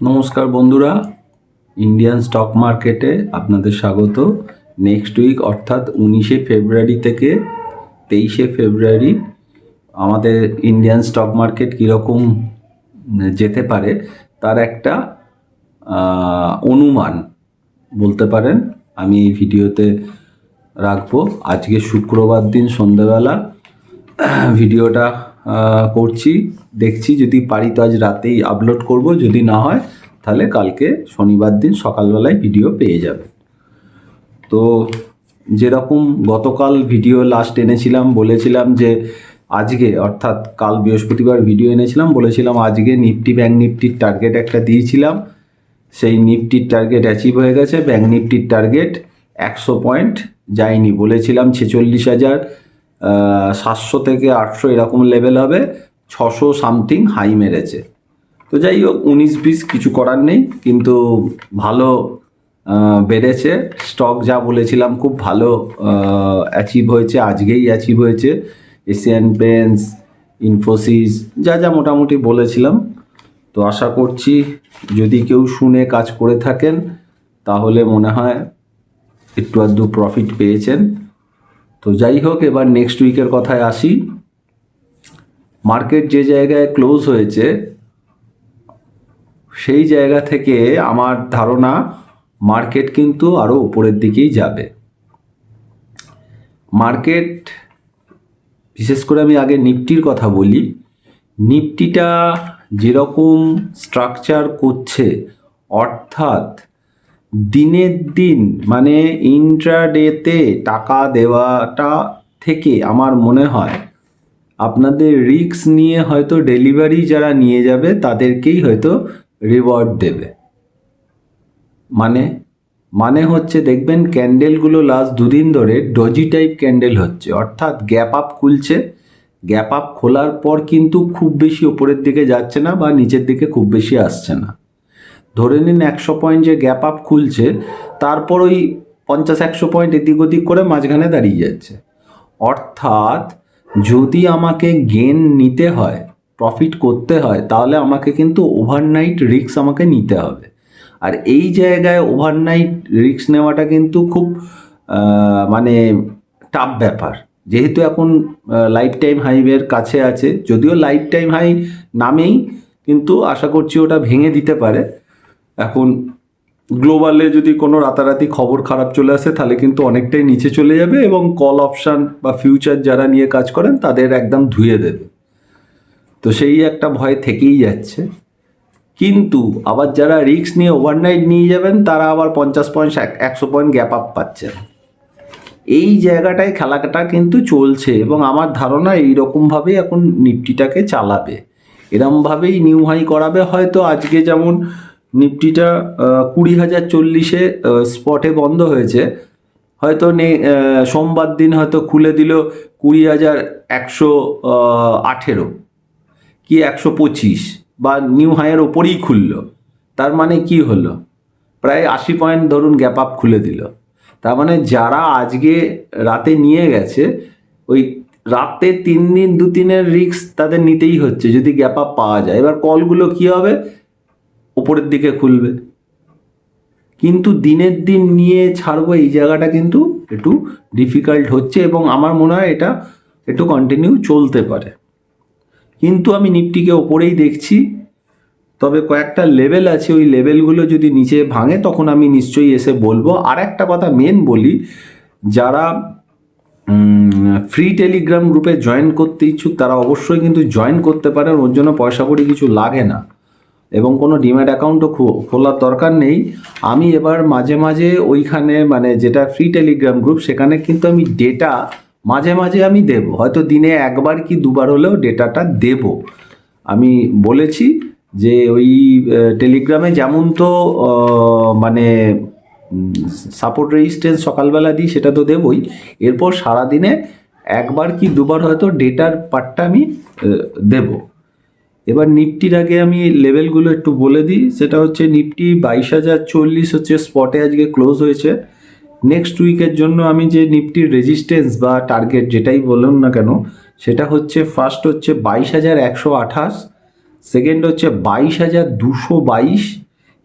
নমস্কার বন্ধুরা, Indian stock মার্কেটে আপনাদের স্বাগত। নেক্সট উইক অর্থাৎ 19শে ফেব্রুয়ারি থেকে 23শে ফেব্রুয়ারি আমাদের ইন্ডিয়ান স্টক মার্কেট কীরকম যেতে পারে তার একটা অনুমান বলতে পারেন আমি এই ভিডিওতে রাখবো। আজকে শুক্রবার দিন সন্ধ্যেবেলা ভিডিওটা করছি, দেখছি যদি পারি তো আজ রাতেই আপলোড করব, যদি না হয় তাহলে কালকে শনিবার দিন সকালবেলায় ভিডিও পেয়ে যাবে। তো যেরকম গতকাল ভিডিও লাস্ট এনেছিলাম, বলেছিলাম যে আজকে অর্থাৎ কাল বৃহস্পতিবার ভিডিও এনেছিলাম, বলেছিলাম আজকে নিফটি ব্যাঙ্ক নিফটির টার্গেট একটা দিয়েছিলাম, সেই নিফটির টার্গেট অ্যাচিভ হয়ে গেছে। ব্যাঙ্ক নিফটির টার্গেট 100 পয়েন্ট যায়নি, বলেছিলাম 46,700 থেকে 800 এরকম লেভেল হবে, 600 সামথিং হাই মেরেছে। তো যাই হোক, 19-20 কিছু করার নেই, কিন্তু ভালো বেড়েছে। স্টক যা বলেছিলাম খুব ভালো অ্যাচিভ হয়েছে, আজকেই অ্যাচিভ হয়েছে। এশিয়ান পেন্টস, ইনফোসিস, যা যা মোটামুটি বলেছিলাম। তো আশা করছি যদি কেউ শুনে কাজ করে থাকেন তাহলে মনে হয় একটু আধটু প্রফিট পেয়েছেন। তো যাই হোক, এবার নেক্সট উইকের কথায় আসি। মার্কেট যে জায়গায় ক্লোজ হয়েছে সেই জায়গা থেকে আমার ধারণা মার্কেট কিন্তু আরও উপরের দিকেই যাবে। মার্কেট, বিশেষ করে আমি আগে নিফটির কথা বলি, নিফটিটা যেরকম স্ট্রাকচার করছে, অর্থাৎ দিনের দিন মানে ইন্ট্রাডেতে টাকা দেওয়াটা থেকে আমার মনে হয় আপনাদের রিস্ক নিয়ে হয়তো ডেলিভারি যারা নিয়ে যাবে তাদেরকেই হয়তো রিওয়ার্ড দেবে। মানে হচ্ছে, দেখবেন ক্যান্ডেলগুলো লাস্ট দুদিন ধরে ডজি টাইপ ক্যান্ডেল হচ্ছে, অর্থাৎ গ্যাপ আপ খুলছে, গ্যাপ আপ খোলার পর কিন্তু খুব বেশি ওপরের দিকে যাচ্ছে না বা নিচের দিকে খুব বেশি আসছে না। ধরে নিন 100 পয়েন্ট যে গ্যাপ আপ খুলছে, তারপর ওই 50-100 পয়েন্ট এদিক ওদিক করে মাঝখানে দাঁড়িয়ে যাচ্ছে। অর্থাৎ যদি আমাকে গেন নিতে হয়, প্রফিট করতে হয়, তাহলে আমাকে কিন্তু ওভারনাইট রিস্ক আমাকে নিতে হবে। আর এই জায়গায় ওভারনাইট রিস্ক নেওয়াটা কিন্তু খুব মানে টাফ ব্যাপার, যেহেতু এখন লাইফ টাইম হাইয়ের কাছে আছে। যদিও লাইফ টাইম হাই নামেই, কিন্তু আশা করছি ওটা ভেঙে দিতে পারে। এখন গ্লোবালে যদি কোনো রাতারাতি খবর খারাপ চলে আসে তাহলে কিন্তু অনেকটাই নিচে চলে যাবে এবং কল অপশান বা ফিউচার যারা নিয়ে কাজ করেন তাদের একদম ধুয়ে দেবে। তো সেই একটা ভয় থেকেই যাচ্ছে। কিন্তু আবার যারা রিস্ক নিয়ে ওভারনাইট নিয়ে যাবেন তারা আবার 50 পয়েন্ট 100 পয়েন্ট গ্যাপ আপ পাচ্ছেন। এই জায়গাটায় খেলাটা কিন্তু চলছে এবং আমার ধারণা এইরকমভাবেই এখন নিফটিটাকে চালাবে, এরমভাবেই নিউ হাই করাবে। হয়তো আজকে যেমন নিফটিটা 20,040-এ স্পটে বন্ধ হয়েছে, হয়তো সোমবার দিন হয়তো খুলে দিল 20,118 কি 125 বা নিউ হাইয়ের ওপরেই খুললো। তার মানে কি হলো, প্রায় 80 পয়েন্ট ধরুন গ্যাপ আপ খুলে দিল। তার মানে যারা আজকে রাতে নিয়ে গেছে, ওই রাতে 3 দিন 2 দিনের রিস্ক তাদের নিতেই হচ্ছে যদি গ্যাপ আপ পাওয়া যায়। এবার কলগুলো কি হবে, ওপরের দিকে খুলবে, কিন্তু দিনের দিন নিয়ে ছাড়বো এই জায়গাটা কিন্তু একটু ডিফিকাল্ট হচ্ছে এবং আমার মনে হয় এটা একটু কন্টিনিউ চলতে পারে। কিন্তু আমি নিফটিকে ওপরেই দেখছি, তবে কয়েকটা লেভেল আছে, ওই লেভেলগুলো যদি নিচে ভাঙে তখন আমি নিশ্চয়ই এসে বলবো। আর একটা কথা মেন বলি, যারা ফ্রি টেলিগ্রাম গ্রুপে জয়েন করতে ইচ্ছুক তারা অবশ্যই কিন্তু জয়েন করতে পারেন, ওর জন্য পয়সা কড়ি কিছু লাগে না এবং কোনো ডিম্যাট অ্যাকাউন্টও খোলার দরকার নেই। আমি এবার মাঝে মাঝে ওইখানে মানে যেটা ফ্রি টেলিগ্রাম গ্রুপ, সেখানে কিন্তু আমি ডেটা মাঝে মাঝে আমি দেবো, হয়তো দিনে একবার কি দুবার হলেও ডেটাটা দেব। আমি বলেছি যে ওই টেলিগ্রামে যেমন তো মানে সাপোর্ট রেজিস্ট্যান্স সকালবেলা দিই, সেটা তো দেবই। এরপর সারাদিনে একবার কি দুবার হয়তো ডেটার পার্টটা আমি দেব। এবার নিফটির আগে আমি লেভেলগুলো একটু বলে দিই। সেটা হচ্ছে নিফটি 22,040 হচ্ছে স্পটে আজকে ক্লোজ হয়েছে। নেক্সট উইকের জন্য আমি যে নিফটির রেজিস্ট্যান্স বা টার্গেট যেটাই বলুন না কেন, সেটা হচ্ছে ফার্স্ট হচ্ছে 22,128, সেকেন্ড হচ্ছে 22,222,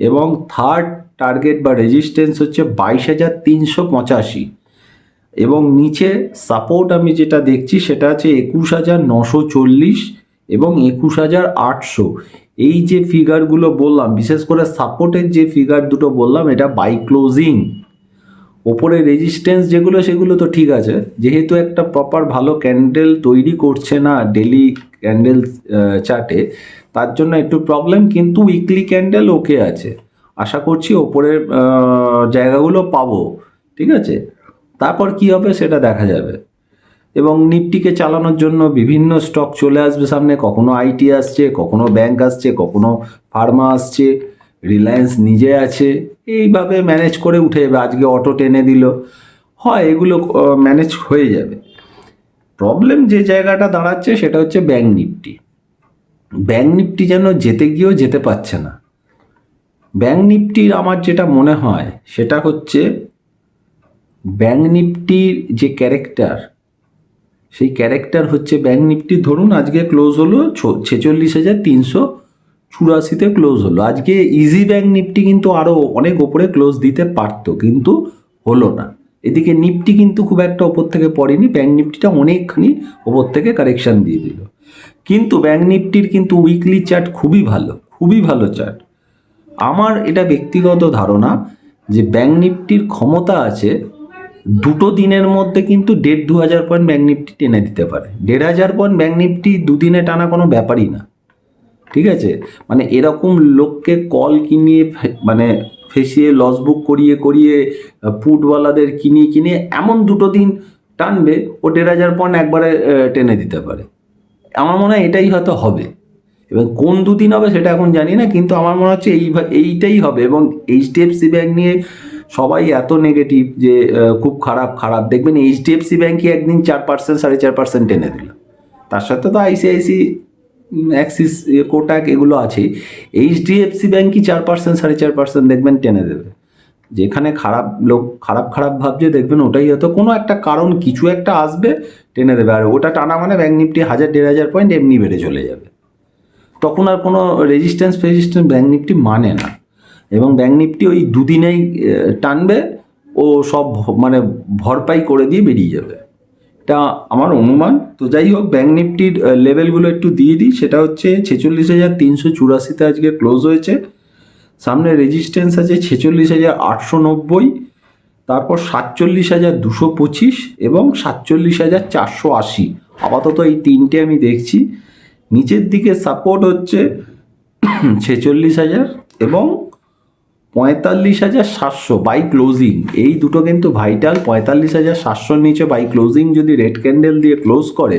এবং থার্ড টার্গেট বা রেজিস্ট্যান্স হচ্ছে 22,385 এবং নিচে সাপোর্ট আমি যেটা দেখছি সেটা আছে 21,940 এবং 21,800। এই যে ফিগারগুলো বললাম, বিশেষ করে সাপোর্টের যে ফিগার দুটো বললাম, এটা বাই ক্লোজিং। ওপরে রেজিস্ট্যান্স যেগুলো সেগুলো তো ঠিক আছে, যেহেতু একটা প্রপার ভালো ক্যান্ডেল তৈরি করছে না ডেলি ক্যান্ডেল চার্টে, তার জন্য একটু প্রবলেম, কিন্তু উইকলি ক্যান্ডেল ওকে আছে। আশা করছি ওপরের জায়গাগুলো পাবো, ঠিক আছে। তারপর কি হবে সেটা দেখা যাবে। এবং নিফটিকে চালানোর জন্য বিভিন্ন স্টক চলে আসবে সামনে, কখনো আইটি আসছে, কখনো ব্যাংক আসছে, কখনো ফার্মা আসছে, রিলায়েন্স নিজে আছে, এইভাবে ম্যানেজ করে উঠে যাবে। আজকে অটো টেনে দিল, হয় এগুলো ম্যানেজ হয়ে যাবে। প্রবলেম যে জায়গাটা দাঁড়াচ্ছে সেটা হচ্ছে ব্যাংক নিফটি। ব্যাংক নিফটি যেন যেতে গিয়েও যেতে পারছে না। ব্যাংক নিফটির আমার যেটা মনে হয় সেটা হচ্ছে ব্যাংক নিফটির যে ক্যারেক্টার, সেই ক্যারেক্টার হচ্ছে ব্যাংক নিফটি ধরুন আজকে ক্লোজ হলো 46,384 ক্লোজ হলো। আজকে ইজি ব্যাংক নিফটি কিন্তু আরও অনেক ওপরে ক্লোজ দিতে পারতো, কিন্তু হলো না। এদিকে নিফটি কিন্তু খুব একটা ওপর থেকে পড়েনি, ব্যাংক নিফটিটা অনেকখানি ওপর থেকে কারেকশান দিয়ে দিল। কিন্তু ব্যাংক নিফটির কিন্তু উইকলি চার্ট খুবই ভালো, খুবই ভালো চার্ট। আমার এটা ব্যক্তিগত ধারণা যে ব্যাংক নিফটির ক্ষমতা আছে দুটো দিনের মধ্যে কিন্তু 1,500-2,000 পয়েন্ট ব্যাংক নিফটি টেনে দিতে পারে। 1,500 পয়েন্ট ব্যাংক নিফটি দুদিনে টানা কোনো ব্যাপারই না, ঠিক আছে। মানে এরকম লোককে কল কিনিয়ে মানে ফেসিয়ে লস বুক করিয়ে করিয়ে পুটওয়ালাদের কিনিয়ে কিনে এমন দুটো দিন টানবে, ও 1,500 পয়েন্ট একবারে টেনে দিতে পারে। আমার মনে হয় এটাই হয়তো হবে। এবং কোন দুদিন হবে সেটা এখন জানি না, কিন্তু আমার মনে হচ্ছে এইটাই হবে। এবং এইচডিএফসি ব্যাংক নিয়ে সবাই এত নেগেটিভ যে খুব খারাপ খারাপ, দেখবেন এইচডিএফসি ব্যাংকই একদিন 4%, 4.5% টেনে দিল। তার সাথে তো আইসিআইসি, অ্যাক্সিস, কোটাক এগুলো আছে। এইচডিএফসি ব্যাংকই 4%, 4.5% দেখবেন টেনে দেবে। যেখানে খারাপ লোক খারাপ খারাপ ভাবছে, দেখবেন ওটাই হয়তো কোনো একটা কারণ কিছু একটা আসবে, টেনে দেবে। আর ওটা টানা মানে ব্যাংক নিফটি 1,000-1,500 পয়েন্ট এমনি বেড়ে চলে যাবে। তখন আর কোনো রেজিস্ট্যান্স ব্যাংক নিফটি মানে না। এবং ব্যাংক নিফটি ওই দুদিনেই টানবে, ও সব মানে ভরপাই করে দিয়ে বেরিয়ে যাবে, এটা আমার অনুমান। তো যাই হোক, ব্যাংক নিফটির লেভেলগুলো একটু দিয়ে দিই। সেটা হচ্ছে 46,384 আজকে ক্লোজ হয়েছে। সামনে রেজিস্ট্যান্স আছে 46,890, তারপর 47,225 এবং 47,480। আপাতত এই তিনটে আমি দেখছি। নিচের দিকে সাপোর্ট হচ্ছে 46,000 এবং 45,700 বাই ক্লোজিং। এই দুটো কিন্তু ভাইটাল। 45,700 নিচে বাই ক্লোজিং যদি রেড ক্যান্ডেল দিয়ে ক্লোজ করে,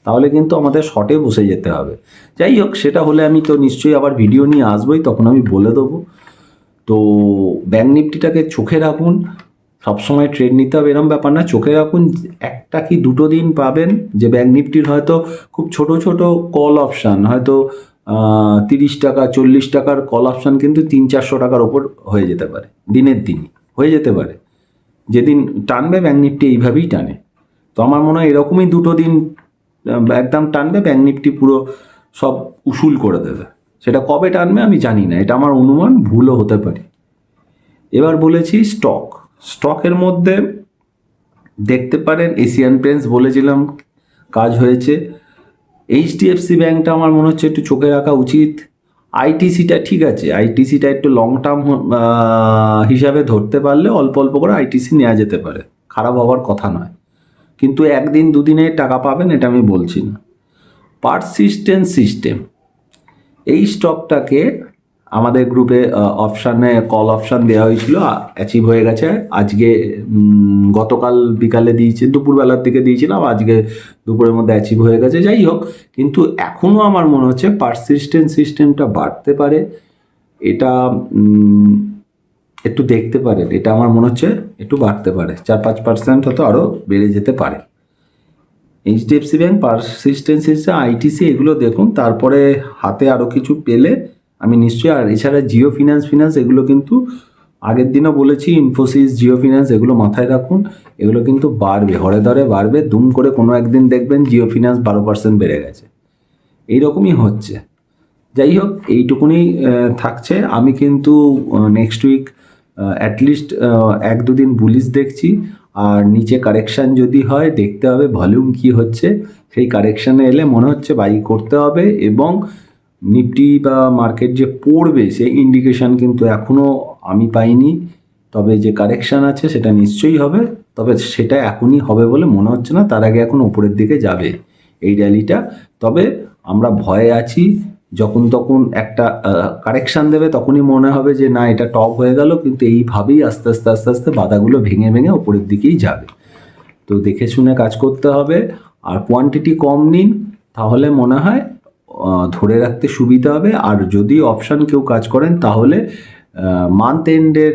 তাহলে কিন্তু আমাদের শর্টে বসে যেতে হবে। যাই হোক, সেটা হলে আমি তো নিশ্চয়ই আবার ভিডিও নিয়ে আসবোই, তখন আমি বলে দেবো। তো ব্যাংক নিফটিটাকে চোখে রাখুন, সবসময় ট্রেড নিতে হবে এরকম ব্যাপার না, চোখে রাখুন। একটা কি দুটো দিন পাবেন যে ব্যাংক নিফটির হয়তো খুব ছোট ছোট কল অপশান, হয়তো 30 টাকা 40 টাকার কল অপশান কিন্তু 300-400 টাকার ওপর হয়ে যেতে পারে, দিনের দিনই হয়ে যেতে পারে। যেদিন টানবে ব্যাংক নিফটি এইভাবেই টানে। তো আমার মনে হয় এরকমই দুটো দিন একদম টানবে, ব্যাংক নিফটি পুরো সব উসুল করে দেবে। সেটা কবে টানবে আমি জানি না, এটা আমার অনুমান, ভুলও হতে পারে। এবার বলেছি স্টকের মধ্যে দেখতে পারেন এশিয়ান পেন্টস বলেছিলাম, কাজ হয়েছে। এইচডিএফসি ব্যাংকটা আমার মনে হচ্ছে একটু চোখে রাখা উচিত। আইটিসিটা ঠিক আছে, আইটিসিটা একটু লং টার্ম হিসাবে ধরতে পারলে অল্প অল্প করে আইটিসি নেওয়া যেতে পারে, খারাপ হওয়ার কথা নয়। কিন্তু একদিন দুদিনে টাকা পাবেন এটা আমি বলছি না। পারসিস্টেন্ট সিস্টেম, এই স্টকটাকে আমাদের গ্রুপে অপশানে কল অপশান দেওয়া হয়েছিল, অ্যাচিভ হয়ে গেছে। আজকে গতকাল বিকালে দিয়েছি, দুপুরবেলার দিকে দিয়েছিলাম, আজকে দুপুরের মধ্যে অ্যাচিভ হয়ে গেছে। যাই হোক, কিন্তু এখনও আমার মনে হচ্ছে পারসিস্টেন্ট সিস্টেমটা বাড়তে পারে। এটা একটু দেখতে পারেন, এটা আমার মনে হচ্ছে একটু বাড়তে পারে, 4-5% হয়তো আরও বেড়ে যেতে পারে। এইচডিএফসি ব্যাংক, পারসিস্টেন্সি, আইটিসি এগুলো দেখুন, তারপরে হাতে আরও কিছু পেলে আমি নিশ্চয়ই। আর এছাড়া জিও ফিনান্স এগুলো কিন্তু আগের দিনও বলেছি, ইনফোসিস, জিও ফিনান্স এগুলো মাথায় রাখুন। এগুলো কিন্তু বাড়বে, হরে ধরে বাড়বে। দুম করে কোনো একদিন দেখবেন জিও ফিনান্স 12% বেড়ে গেছে, এইরকমই হচ্ছে। যাই হোক, এইটুকুনি থাকছে। আমি কিন্তু নেক্সট উইক অ্যাটলিস্ট 1-2 দিন বুলিশ দেখছি, আর নিচে কারেকশান যদি হয় দেখতে হবে ভলিউম কি হচ্ছে। সেই কারেকশানে এলে মনে হচ্ছে বাই করতে হবে, এবং নিফটি বা মার্কেট যে পড়বে সেই ইন্ডিকেশান কিন্তু এখনও আমি পাইনি। তবে যে কারেকশান আছে সেটা নিশ্চয়ই হবে, তবে সেটা এখনই হবে বলে মনে হচ্ছে না, তার আগে এখন ওপরের দিকে যাবে এই র্যালিটা। তবে আমরা ভয়ে আছি, যখন তখন একটা কারেকশান দেবে তখনই মনে হবে যে না এটা টপ হয়ে গেল, কিন্তু এইভাবেই আস্তে আস্তে আস্তে আস্তে বাধাগুলো ভেঙে ভেঙে ওপরের দিকেই যাবে। তো দেখে শুনে কাজ করতে হবে, আর কোয়ান্টিটি কম নিন, তাহলে মনে হয় ধরে রাখতে সুবিধা হবে। আর যদি অপশান কেউ কাজ করেন তাহলে মান্থ এন্ডের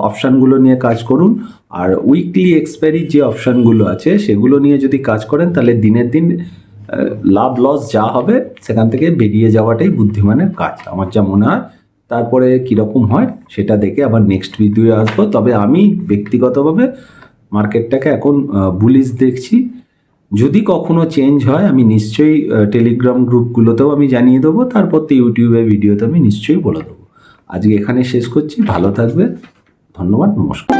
অপশানগুলো নিয়ে কাজ করুন, আর উইকলি এক্সপায়ারি যে অপশানগুলো আছে সেগুলো নিয়ে যদি কাজ করেন তাহলে দিনের দিন লাভ লস যা হবে সেখান থেকে বেরিয়ে যাওয়াটাই বুদ্ধিমানের কাজ, আমার যা মনে হয়। তারপরে কীরকম হয় সেটা দেখে আবার নেক্সট ভিডিওয়ে আসবো। তবে আমি ব্যক্তিগতভাবে মার্কেটটাকে এখন বুলিশ দেখছি। যদি কখনো চেঞ্জ হয় আমি নিশ্চয়ই টেলিগ্রাম গ্রুপগুলোতেও আমি জানিয়ে দেবো, তারপর তো ইউটিউবে ভিডিওতে আমি নিশ্চয়ই বলে দেবো। আজকে এখানে শেষ করছি, ভালো থাকবে, ধন্যবাদ, নমস্কার।